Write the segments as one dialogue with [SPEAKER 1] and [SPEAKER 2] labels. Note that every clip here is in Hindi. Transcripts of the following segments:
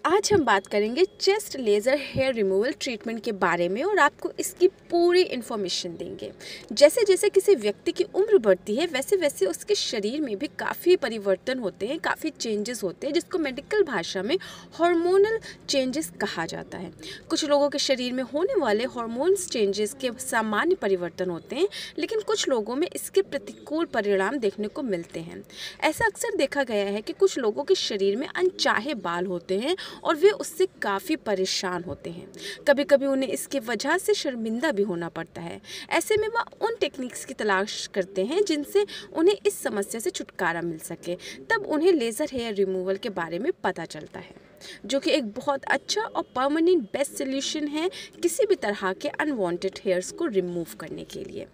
[SPEAKER 1] आज हम बात करेंगे chest laser hair removal treatment के बारे में और आपको इसकी पूरी इन्फॉर्मेशन देंगे। जैसे जैसे किसी व्यक्ति की उम्र बढ़ती है वैसे वैसे उसके शरीर में भी काफ़ी परिवर्तन होते हैं, काफ़ी चेंजेस होते हैं, जिसको मेडिकल भाषा में हार्मोनल चेंजेस कहा जाता है। कुछ लोगों के शरीर में होने वाले हार्मोन्स चेंजेस के सामान्य परिवर्तन होते हैं, लेकिन कुछ लोगों में इसके प्रतिकूल परिणाम देखने को मिलते हैं। ऐसा अक्सर देखा गया है कि कुछ लोगों के शरीर में अनचाहे बाल होते हैं और वे उससे काफ़ी परेशान होते हैं। कभी कभी उन्हें इसकी वजह से शर्मिंदा भी होना पड़ता है। ऐसे में वह उन टेक्निक्स की तलाश करते हैं जिनसे उन्हें इस समस्या से छुटकारा मिल सके। तब उन्हें लेज़र हेयर रिमूवल के बारे में पता चलता है, जो कि एक बहुत अच्छा और परमानेंट बेस्ट सोल्यूशन है किसी भी तरह के अनवांटेड हेयर्स को रिमूव करने के लिए।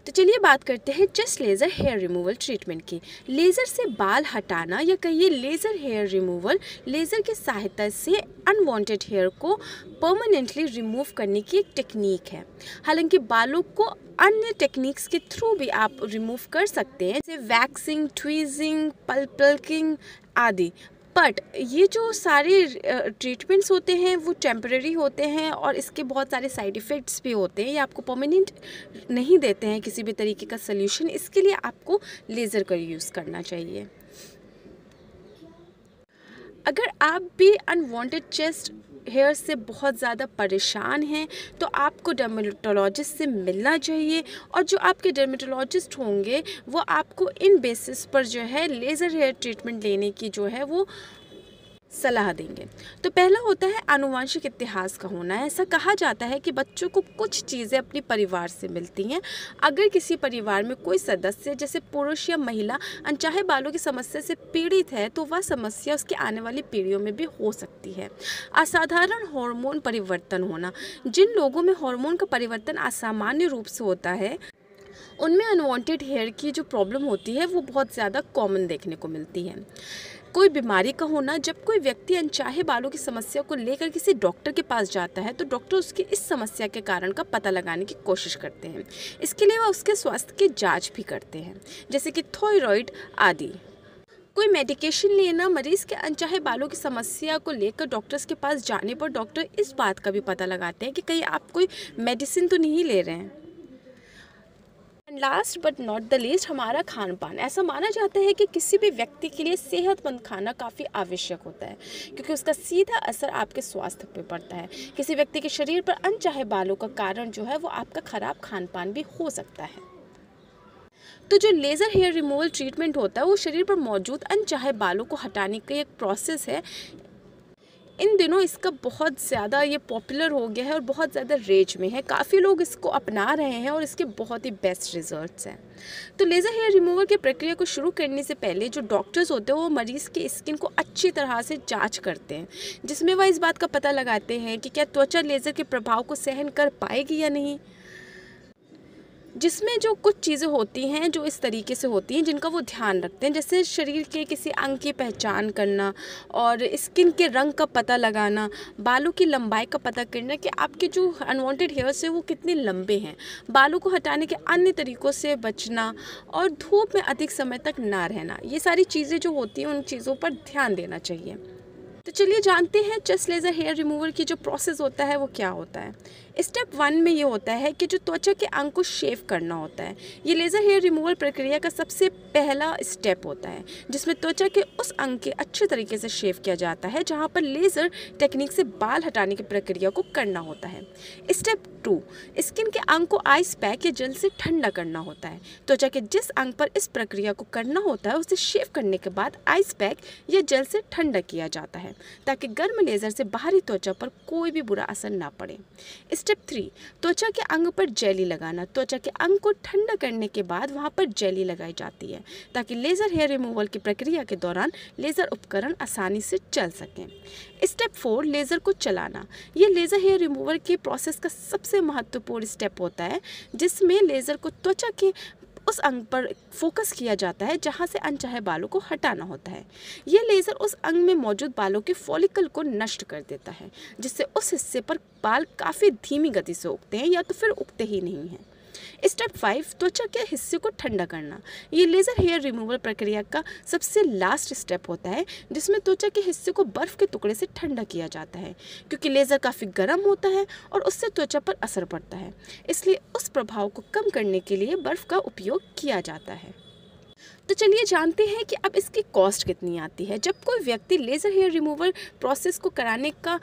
[SPEAKER 1] तो चलिए बात करते हैं chest laser hair removal treatment की। लेज़र से बाल हटाना या कहिए लेज़र हेयर रिमूवल लेज़र की सहायता से अनवांटेड हेयर को परमानेंटली रिमूव करने की एक टेक्निक है। हालांकि बालों को अन्य टेक्निक्स के थ्रू भी आप रिमूव कर सकते हैं, जैसे वैक्सिंग, ट्वीजिंग, पल्किंग आदि। बट ये जो सारे ट्रीटमेंट्स होते हैं वो टेम्परेरी होते हैं और इसके बहुत सारे साइड इफ़ेक्ट्स भी होते हैं। ये आपको परमानेंट नहीं देते हैं किसी भी तरीके का सल्यूशन। इसके लिए आपको लेज़र का यूज़ करना चाहिए। अगर आप भी अनवांटेड चेस्ट हेयर से बहुत ज़्यादा परेशान हैं तो आपको डर्मेटोलॉजिस्ट से मिलना चाहिए, और जो आपके डर्मेटोलॉजिस्ट होंगे वो आपको इन बेसिस पर जो है लेज़र हेयर ट्रीटमेंट लेने की जो है वो सलाह देंगे। तो पहला होता है आनुवंशिक इतिहास का होना। ऐसा कहा जाता है कि बच्चों को कुछ चीज़ें अपने परिवार से मिलती हैं। अगर किसी परिवार में कोई सदस्य जैसे पुरुष या महिला अनचाहे बालों की समस्या से पीड़ित है तो वह समस्या उसकी आने वाली पीढ़ियों में भी हो सकती है। असाधारण हार्मोन परिवर्तन होना। जिन लोगों में हार्मोन का परिवर्तन असामान्य रूप से होता है उनमें अनवांटेड हेयर की जो प्रॉब्लम होती है वो बहुत ज़्यादा कॉमन देखने को मिलती है। कोई बीमारी का होना। जब कोई व्यक्ति अनचाहे बालों की समस्या को लेकर किसी डॉक्टर के पास जाता है तो डॉक्टर उसकी इस समस्या के कारण का पता लगाने की कोशिश करते हैं। इसके लिए वह उसके स्वास्थ्य की जांच भी करते हैं, जैसे कि थायराइड आदि। कोई मेडिकेशन लेना। मरीज के अनचाहे बालों की समस्या को लेकर डॉक्टर्स के पास जाने पर डॉक्टर इस बात का भी पता लगाते हैं कि कहीं आप कोई मेडिसिन तो नहीं ले रहे हैं। Last but not the least, हमारा खान पान। ऐसा माना जाता है कि किसी भी व्यक्ति के लिए सेहतमंद खाना काफ़ी आवश्यक होता है, क्योंकि उसका सीधा असर आपके स्वास्थ्य पर पड़ता है। किसी व्यक्ति के शरीर पर अनचाहे बालों का कारण जो है वो आपका खराब खान पान भी हो सकता है। तो जो लेज़र हेयर रिमूवल ट्रीटमेंट होता है वो शरीर पर मौजूद अनचाहे बालों को हटाने का एक प्रोसेस है। इन दिनों इसका बहुत ज़्यादा ये पॉपुलर हो गया है और बहुत ज़्यादा रेंज में है। काफ़ी लोग इसको अपना रहे हैं और इसके बहुत ही बेस्ट रिजल्ट्स हैं। तो लेज़र हेयर रिमूवल की प्रक्रिया को शुरू करने से पहले जो डॉक्टर्स होते हैं वो मरीज़ की स्किन को अच्छी तरह से जांच करते हैं, जिसमें वह इस बात का पता लगाते हैं कि क्या त्वचा लेज़र के प्रभाव को सहन कर पाएगी या नहीं। जिसमें जो कुछ चीज़ें होती हैं जो इस तरीके से होती हैं जिनका वो ध्यान रखते हैं, जैसे शरीर के किसी अंग की पहचान करना और स्किन के रंग का पता लगाना, बालों की लंबाई का पता करना कि आपके जो अनवांटेड हेयर्स हैं वो कितने लंबे हैं, बालों को हटाने के अन्य तरीक़ों से बचना और धूप में अधिक समय तक ना रहना। ये सारी चीज़ें जो होती हैं उन चीज़ों पर ध्यान देना चाहिए। तो चलिए जानते हैं चेस्ट लेज़र हेयर रिमूवल की जो प्रोसेस होता है वो क्या होता है। स्टेप 1 में ये होता है कि जो त्वचा के अंग को शेव करना होता है। ये लेज़र हेयर रिमूवल प्रक्रिया का सबसे पहला स्टेप होता है, जिसमें त्वचा के उस अंग के अच्छे तरीके से शेव किया जाता है जहाँ पर लेज़र टेक्निक से बाल हटाने की प्रक्रिया को करना होता है। स्टेप 2, स्किन के अंग को आइस पैक या जल से ठंडा करना होता है। त्वचा के जिस अंग पर इस प्रक्रिया को करना होता है उसे शेव करने के बाद आइस पैक या जल से ठंडा किया जाता है, ताकि गर्म लेज़र से बाहरी त्वचा पर कोई भी बुरा असर ना पड़े। स्टेप 3, त्वचा के अंग पर जेली लगाना। त्वचा के अंग को ठंडा करने के बाद वहां पर जेली लगाई जाती है, ताकि लेज़र हेयर रिमूवल की प्रक्रिया के दौरान लेज़र उपकरण आसानी से चल सकें। स्टेप 4, लेज़र को चलाना। ये लेज़र हेयर रिमूवल के प्रोसेस का सबसे महत्वपूर्ण स्टेप होता है, जिसमें लेज़र को त्वचा के उस अंग पर फोकस किया जाता है जहां से अनचाहे बालों को हटाना होता है। ये लेज़र उस अंग में मौजूद बालों के फॉलिकल को नष्ट कर देता है, जिससे उस हिस्से पर बाल काफ़ी धीमी गति से उगते हैं या तो फिर उगते ही नहीं हैं। स्टेप 5, त्वचा के हिस्से को ठंडा करना। ये लेज़र हेयर रिमूवल प्रक्रिया का सबसे लास्ट स्टेप होता है, जिसमें त्वचा के हिस्से को बर्फ़ के टुकड़े से ठंडा किया जाता है, क्योंकि लेज़र काफ़ी गर्म होता है और उससे त्वचा पर असर पड़ता है, इसलिए उस प्रभाव को कम करने के लिए बर्फ़ का उपयोग किया जाता है। तो चलिए जानते हैं कि अब इसकी कॉस्ट कितनी आती है। जब कोई व्यक्ति लेज़र हेयर रिमूवल प्रोसेस को कराने का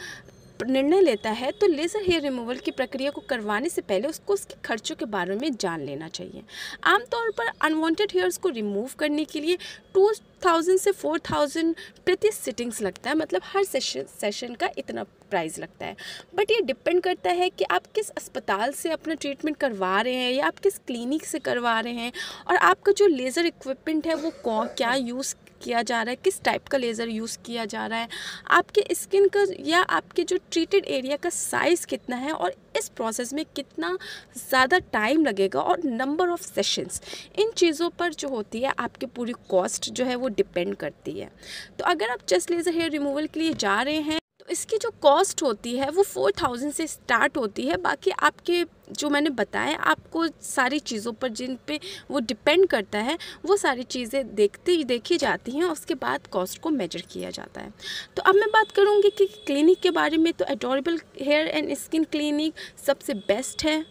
[SPEAKER 1] निर्णय लेता है, तो लेज़र हेयर रिमूवल की प्रक्रिया को करवाने से पहले उसको उसके खर्चों के बारे में जान लेना चाहिए। आमतौर पर अनवांटेड हेयर्स को रिमूव करने के लिए 2000 से 4000 प्रति सिटिंग्स लगता है, मतलब हर सेशन का इतना प्राइस लगता है। बट ये डिपेंड करता है कि आप किस अस्पताल से अपना ट्रीटमेंट करवा रहे हैं या आप किस क्लिनिक से करवा रहे हैं, और आपका जो लेज़र इक्विपमेंट है वो क्या यूज़ किया जा रहा है, किस टाइप का लेज़र यूज़ किया जा रहा है, आपके स्किन का या आपके जो ट्रीटेड एरिया का साइज़ कितना है, और इस प्रोसेस में कितना ज़्यादा टाइम लगेगा, और नंबर ऑफ़ सेशंस, इन चीज़ों पर जो होती है आपकी पूरी कॉस्ट जो है वो डिपेंड करती है। तो अगर आप जस्ट लेज़र हेयर रिमूवल के लिए जा रहे हैं, तो इसकी जो कॉस्ट होती है वो 4000 से स्टार्ट होती है। बाकी आपके जो मैंने बताया आपको सारी चीज़ों पर जिन पे वो डिपेंड करता है, वो सारी चीज़ें देखी जाती हैं, उसके बाद कॉस्ट को मेजर किया जाता है। तो अब मैं बात करूँगी कि क्लिनिक के बारे में। तो Adorable hair and skin clinic सबसे बेस्ट है।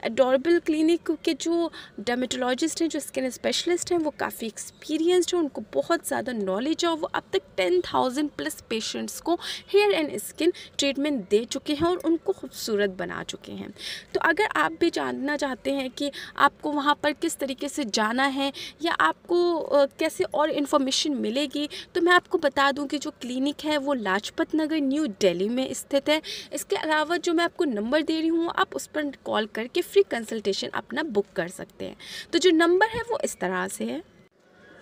[SPEAKER 1] एडोरेबल क्लिनिक के जो डर्मेटोलॉजिस्ट हैं, जो स्किन स्पेशलिस्ट हैं, वो काफ़ी एक्सपीरियंस्ड हैं, उनको बहुत ज़्यादा नॉलेज है, और वो अब तक 10,000 प्लस पेशेंट्स को हेयर एंड स्किन ट्रीटमेंट दे चुके हैं और उनको खूबसूरत बना चुके हैं। तो अगर आप भी जानना चाहते हैं कि आपको वहाँ पर किस तरीके से जाना है या आपको कैसे और इन्फॉर्मेशन मिलेगी, तो मैं आपको बता दूं कि जो क्लिनिक है वो लाजपत नगर न्यू दिल्ली में स्थित है। इसके अलावा जो मैं आपको नंबर दे रही हूँ, आप उस पर कॉल करके फ्री कंसल्टेशन अपना बुक कर सकते हैं। तो जो नंबर है वो इस तरह से है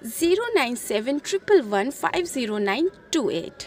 [SPEAKER 1] 097 111 50928।